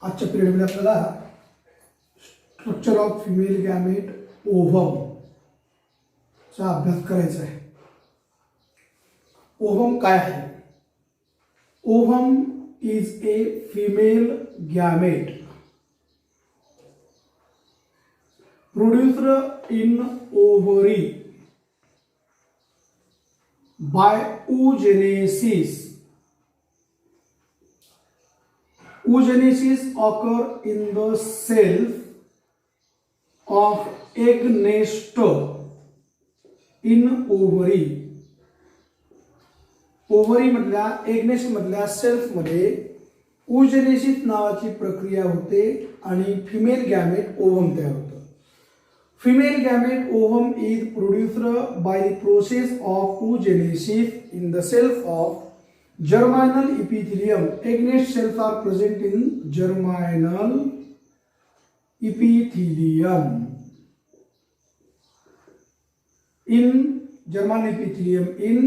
आजच्या पिरियडमध्ये आपल्याला structure of female gamete ovum चा अभ्यास करायचा आहे. ओव्हम काय आहे? Ovum is a female gamete produced in ovary by oogenesis. Oogenesis occur in the cells of egg nest in ovary. Ovary मधल्या एग नेस्ट मधल्या सेल्स मध्ये oogenesis नावाची प्रक्रिया होते आणि फिमेल गॅमेट ओव्हम तयार होतं. Female gamete ovum is produced by the process of oogenesis in the cells of germinal epithelium. Egg nest cells are present in germinal epithelium. In germinal epithelium, in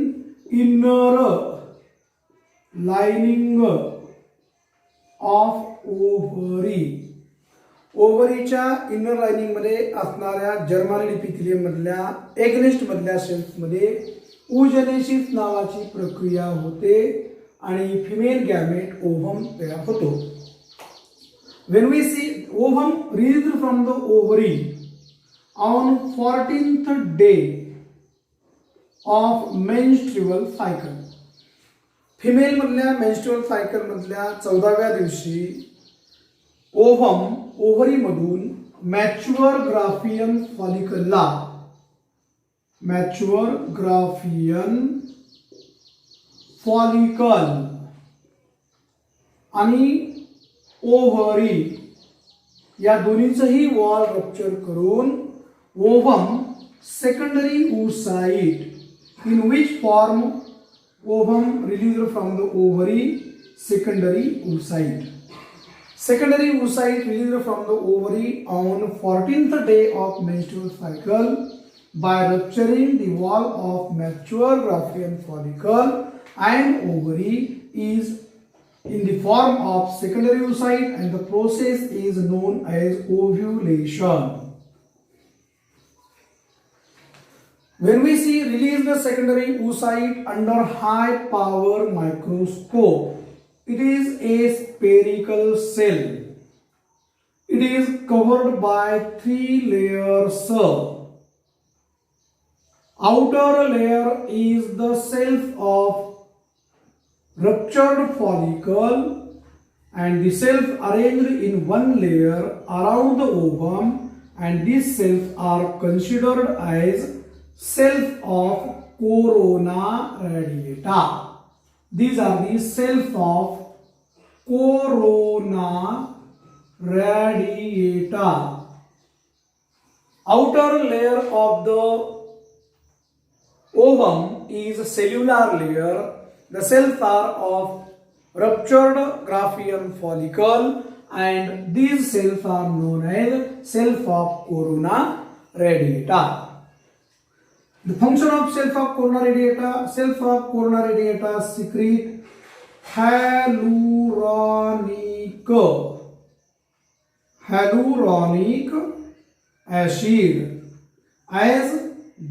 inner lining of ovary. ओव्हरीच्या inner lining मध्ये असणाऱ्या जर्मानल epithelium मधल्या एगनेस्ट मधल्या sales मध्ये oogenesis नावाची प्रक्रिया होते आणि फिमेल गॅमेट ओव्हम तयार होतो. When we see ovum released from the ovary on 14th day of menstrual cycle. Female मधल्या मेन्स्ट्रुअल सायकल मधल्या 14व्या दिवशी ओव्हम ओव्हरी मधून मॅच्युअर ग्राफियन फॉलिकलला फॉलिकल आणि ओव्हरी या दोन्हीचंही वॉल रप्चर करून ovum secondary oocyte in which form ovum released from the ovary secondary oocyte. Secondary oocyte released from the ovary on 14th day of menstrual cycle by rupturing the wall of mature Graafian follicle and ovary is in the form of secondary oocyte and the process is known as ovulation. When we see released secondary oocyte under high power microscope, it is a spherical cell. It is covered by 3 layers. Outer layer is the cells of ruptured follicle and the cells arranged in one layer around the ovum, and these cells are considered as cells of corona radiata. These are the cells of corona radiata. Outer layer of the ovum is a cellular layer. The cells are of ruptured Graafian follicle and these cells are known as cells of corona radiata. The function of cells of corona radiata secrete hyaluronic acid as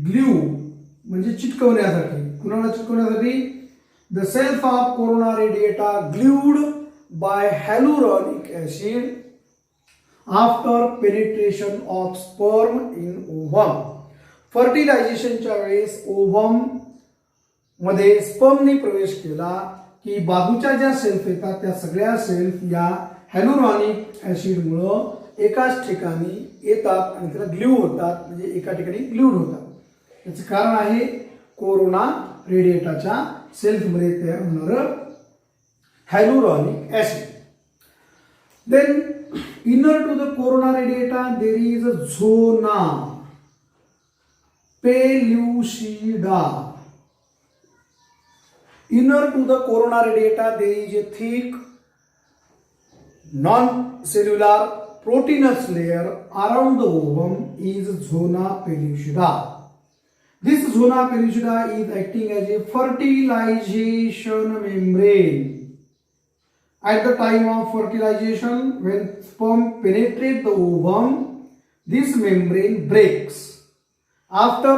glue म्हणजे चिटकवण्यासाठी. कुणाला चिटकवण्यासाठी? The cells of corona radiata glued by hyaluronic acid after penetration of sperm in ovum. फर्टिलायझेशनच्या वेळेस ovum मध्ये स्पर्मने प्रवेश केला की बाजूच्या ज्या sales येतात त्या सगळ्या सेल्स या हॅल्युरॉनिक ऍसिडमुळे एकाच ठिकाणी येतात आणि त्याला ग्ल्यू होतात, म्हणजे एका ठिकाणी ग्ल्यूड होतात. याचं कारण आहे कोरोना रेडिएटाच्या सेल्समध्ये तयार होणारं hyaluronic acid. Then inner to the corona radiata there is a zona pellucida. Inner to the corona radiata there is a thick non-cellular proteinous layer around the ovum is zona pellucida. This zona pellucida is acting as a fertilization membrane At the time of fertilization, when sperm penetrate the ovum, this membrane breaks. After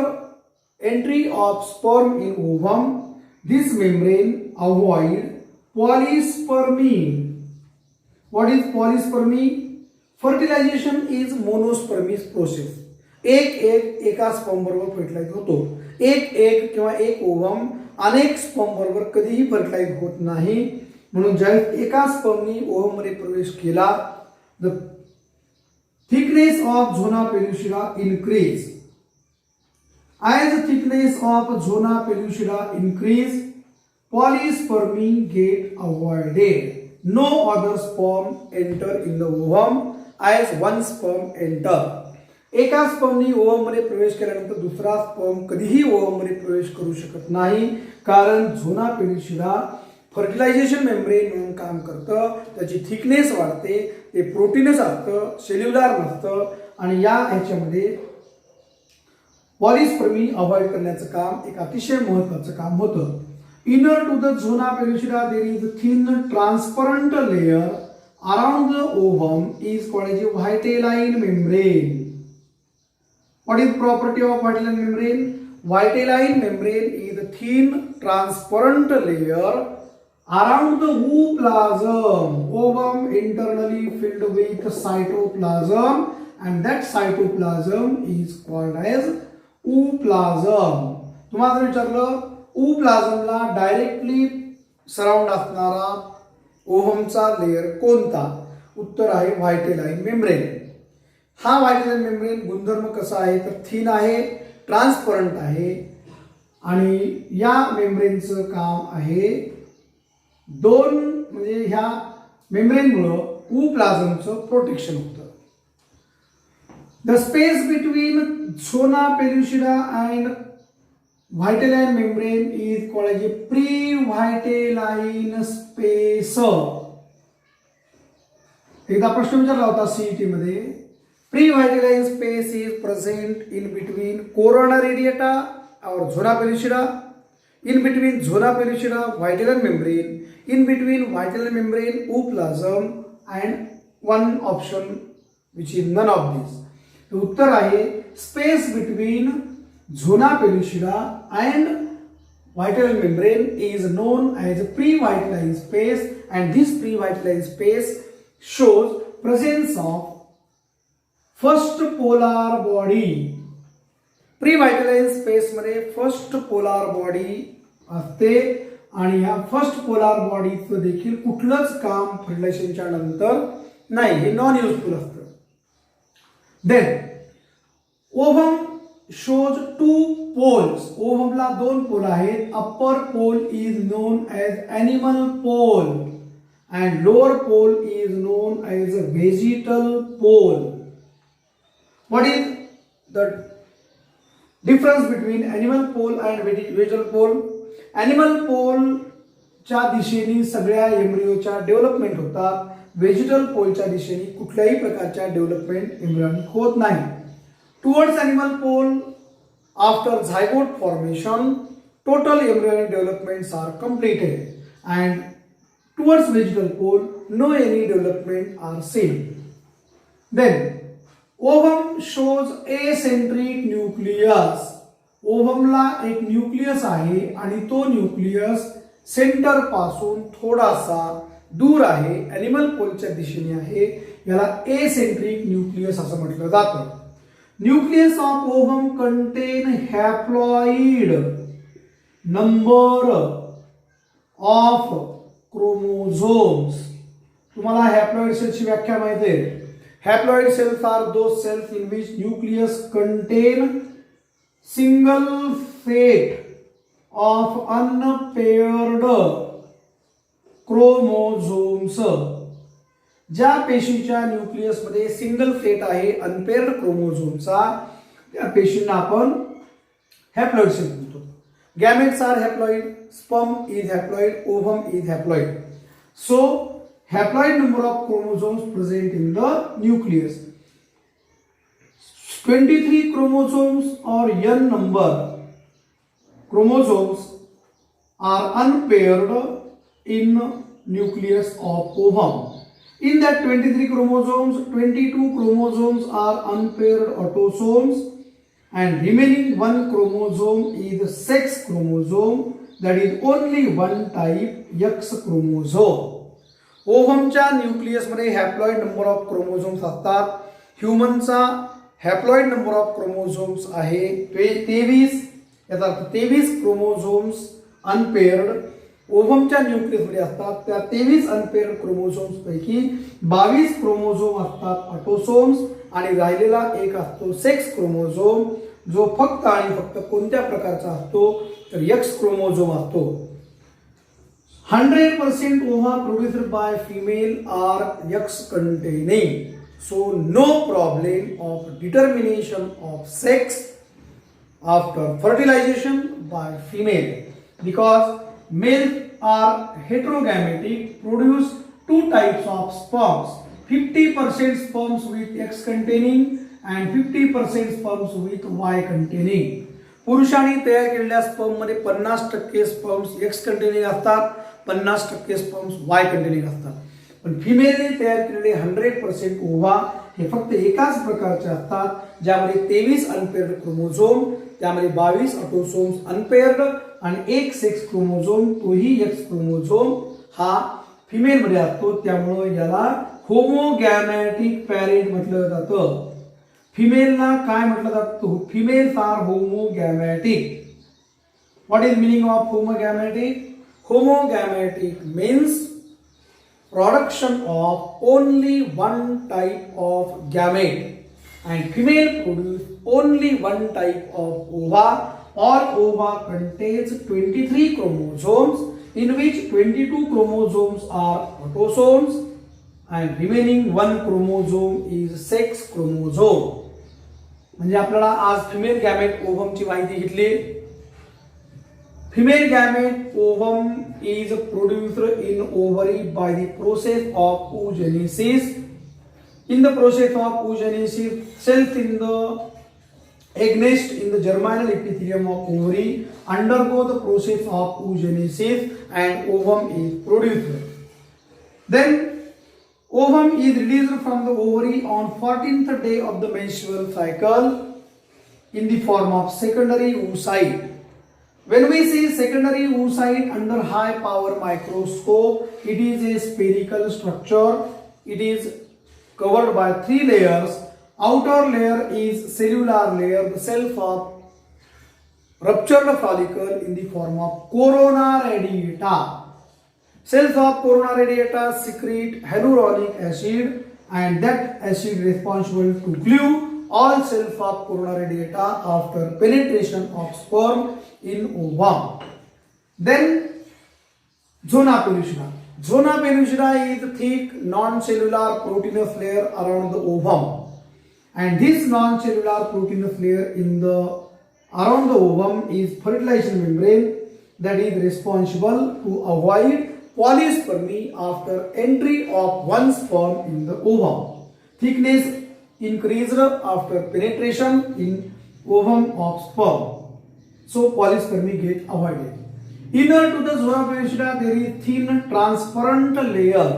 entry of sperm in ovum, this membrane avoid polyspermy. What is polyspermy? Fertilization is monospermy process. एक एका sperm बरोबर fertilise होतो. एक किंवा एक ovum अनेक sperm बरोबर कधीही फर्टिलाइज होत नाही. म्हणून ज्यावेळेस एका स्पर्मनी ओव्हम मध्ये प्रवेश केला, the thickness of zona pellucida increase. As the thickness of zona pellucida increase, polyspermy get avoided. No other sperm enter in the ovum as one sperm enter. एका स्पर्मनी ओव्हम मध्ये प्रवेश केल्यानंतर दुसरा स्पर्म कधीही ओव्हम मध्ये प्रवेश करू शकत नाही, कारण झोना पेल्युसिडा फर्टिलायझेशन मेम्ब्रेन म्हणून काम करतं. त्याची थिकनेस वाढते, ते प्रोटीनच असतं, सेल्युलर नसतं, आणि या ह्याच्यामध्ये पॉलीस्पर्मी अवॉइड करण्याचं काम एक अतिशय महत्त्वाचं काम होतं. Inner to the zona pellucida there is a thin transparent layer around the ovum is called as vitelline membrane. What is property of vitelline membrane? Vitelline membrane is a thin transparent layer around the ooplasm. Ovum internally filled with cytoplasm, and that cytoplasm is called as ooplasm. तुम्हाला जर विचारलं ooplasmला directly surround असणारा ओव्हमचा layer कोणता, उत्तर आहे व्हायटेलाइन membrane. हा व्हायटेलाइन membrane गुणधर्म कसा आहे तर थिन आहे, ट्रान्सपरंट आहे, आणि या मेम्ब्रेनचं काम आहे दोन, म्हणजे ह्या मेम्ब्रेनमुळं ओप्लाझमचं प्रोटेक्शन होतं. The space between zona pellucida and vitelline membrane is called as pre vitelline space. एकदा प्रश्न विचारला होता सीईटी मध्ये. Pre-vitelline space is present in between corona radiata or zona pellucida, in between zona pellucida vitelline membrane, in between vitelline membrane ooplasm, and one option which is none of these. The उत्तर आहे space between zona pellucida and vitelline membrane is known as pre-vitelline space, and this pre-vitelline space shows presence of first polar body. Pre vitelline space मध्ये first polar body असते, आणि ह्या first polar बॉडीचं देखील कुठलंच काम फर्टिलायझेशनच्या नंतर नाही, हे नॉन युजफुल असतं. Then ovum shows two poles. ओव्हमला दोन पोल आहेत. Upper pole is known as animal pole and lower pole is known as vegetal pole. What is the difference between animal pole and vegetal pole? Animal pole च्या दिशेने सगळ्या एम्ब्रियोच्या development होतात. Vegetal पोलच्या दिशेने कुठल्याही प्रकारच्या डेव्हलपमेंट एम्ब्रियोनी होत नाही. Towards animal pole after zygote formation total embryonic developments are completed, and towards vegetal pole no any development are seen. Then ovum shows eccentric nucleus. ओव्हमला एक न्यूक्लियस आहे, आणि तो न्यूक्लियस सेंटर पासून थोडासा दूर आहे, एनिमल पोलच्या दिशेने आहे. याला एसेंट्रिक न्यूक्लियस असं म्हटलं जातं. Nucleus of ovum contain haploid number of chromosomes. तुम्हाला हॅप्लॉइड सेलची व्याख्या माहिती आहे. Haploid cells are those cells in which nucleus contain single set of unpaired chromosomes. ज्या पेशीच्या न्यूक्लियस मध्ये सिंगल सेट आहे अनपेअर्ड क्रोमोझोमचा, त्या पेशींना आपण हॅप्लॉइड सेल म्हणतो. Gametes are haploid, sperm is haploid, ovum is haploid. So haploid number of chromosomes present in the nucleus. 23 chromosomes or n number chromosomes are unpaired in nucleus of ovum. In that 23 chromosomes, 22 chromosomes are unpaired autosomes and remaining one chromosome is the sex chromosome, that is only one type, X chromosome. ओव्हमच्या न्यूक्लियसमध्ये haploid number of chromosomes असतात. ह्युमनचा haploid number of chromosomes आहे 23. याचा अर्थ 23 chromosomes unpaired ओव्हमच्या न्यूक्लियसमध्ये असतात. त्या 23 unpaired chromosomes पैकी 22 chromosome असतात ऑटोसोम्स आणि राहिलेला एक असतो सेक्स क्रोमोझोम, जो फक्त आणि फक्त कोणत्या प्रकारचा असतो तर एक्स क्रोमोझोम असतो. 100% ova produced by female are X containing. So no problem of determination of sex after fertilization by female, because males are heterogametic, produce two types of sperms, 50% sperms with X containing and 50% sperms with Y containing. पुरुषांनी तयार केलेल्या sperm मध्ये 50% sperms x containing असतात, 50% sperms वाय containing असतात. पण फिमेलने तयार केलेले 100% ओव्हा हे फक्त एकाच प्रकारचे असतात, ज्यामध्ये 23 अनपेअर्ड क्रोमोझोम, त्यामध्ये 22 ऑटोसोम्स अनपेअर्ड आणि एक सेक्स क्रोमोझोम, तोही एक्स क्रोमोझोम हा फिमेल मध्ये असतो. त्यामुळे याला होमोगॅमॅटिक पॅरेंट म्हटलं जातं. फिमेलला काय म्हटलं जातं? Females are homogametic. What is meaning of homogametic? Homogametic means production of only one type of gamete, and female produce only one type of ova. All ova contains 23 chromosomes, in which 22 chromosomes are autosomes and remaining one chromosome is sex chromosome. म्हणजे आपल्याला आज female gamete ओव्हमची माहिती घेतली. Female gamete ovum is produced in ovary by the process of oogenesis. In the process of oogenesis, cells in the egg nest in the germinal epithelium of ovary undergo the process of oogenesis and ovum is produced. Then ovum is released from the ovary on 14th day of the menstrual cycle in the form of secondary oocyte. When we see secondary oocyte under high power microscope, it is a spherical structure. It is covered by 3 layers. Outer layer is cellular layer, the cells of ruptured follicle in the form of corona radiata. Cells of corona radiata secrete hyaluronic acid, and that acid responsible to glue all cells of corona radiata after penetration of sperm in ovum. Then zona pellucida. Zona pellucida is a thick non-cellular proteinous layer around the ovum, and this non-cellular proteinous layer in the around the ovum is fertilization membrane that is responsible to avoid polyspermy after entry of one sperm in the ovum. Thickness increased after penetration in ovum of sperm, so polyspermy get avoided. Inner to the zona pellucida there is thin transparent layer.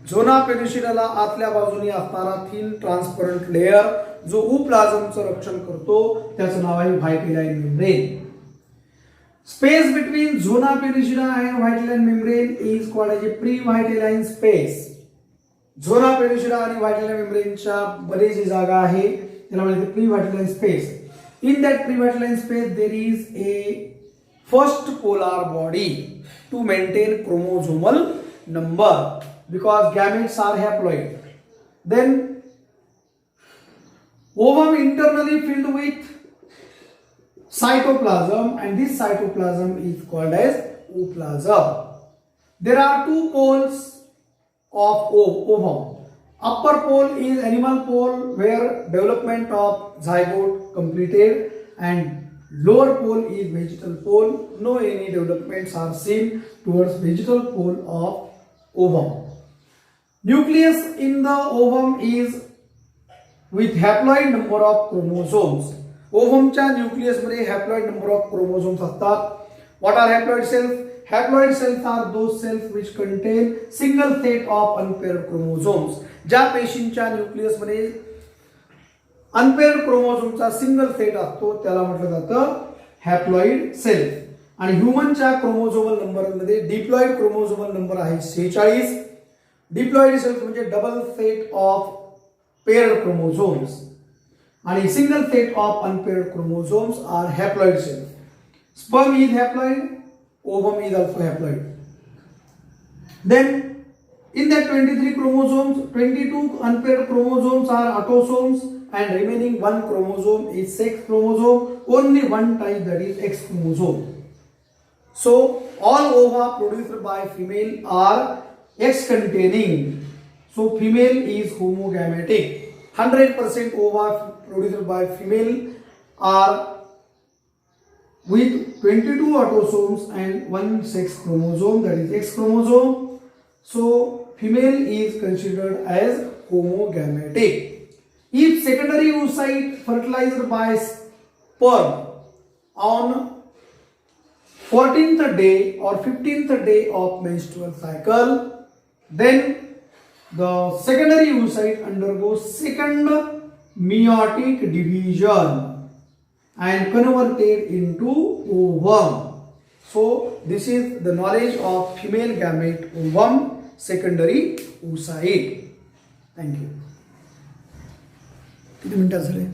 Zona pellucida ला आतल्या बाजूने असणारा thin transparent layer जो ओप्लाझमचं रक्षण करतो, त्याचं नाव आहे व्हाईटेलाइन membrane. Space between zona pellucida and vitelline membrane is called as a pre-vitelline space. Zona pellucida आणि vitelline membrane च्या मध्ये जी जागा आहे त्याला म्हणतात pre-vitelline space. In that pre-vitelline space there is a first polar body to maintain chromosomal number, because gametes are haploid. Then ovum internally filled with cytoplasm, and this cytoplasm is called as ooplasm. There are 2 poles of ovum. Upper pole is animal pole where development of zygote completed, and lower pole is vegetal pole. No any developments are seen towards vegetal pole of ovum. Nucleus in the ovum is with haploid number of chromosomes. ओव्हमच्या nucleus मध्ये haploid number of chromosomes असतात. What are haploid cells? Haploid cells are those cells which contain single set of unpaired chromosomes. ज्या पेशींच्या nucleus मध्ये unpaired क्रोमोझोमचा single set असतो त्याला म्हटलं जातं हॅप्लॉइड सेल. आणि ह्युमनच्या क्रोमोझोमल नंबर मध्ये डिप्लॉइड क्रोमोझोमल नंबर आहे 46. डिप्लॉइड सेल्स म्हणजे double set of paired chromosomes आणि single set of unpaired chromosomes are haploid cells. Sperm is haploid, ovum is also haploid. Then in that 23 chromosomes, 22 unpaired chromosomes are autosomes and remaining one chromosome is sex chromosome, only one type that is X chromosome. So all ova produced by female are X containing. So female is homogametic. 100% ova produced by female are with 22 autosomes and one sex chromosome that is X chromosome. So female is considered as homogametic. If secondary oocyte fertilized by sperm on 14th day or 15th day of menstrual cycle, then the secondary oocyte undergoes second meiotic division and converted into ovum. So this is the knowledge of female gamete ovum secondary oocyte. Thank you. किती मिनिटं झाले?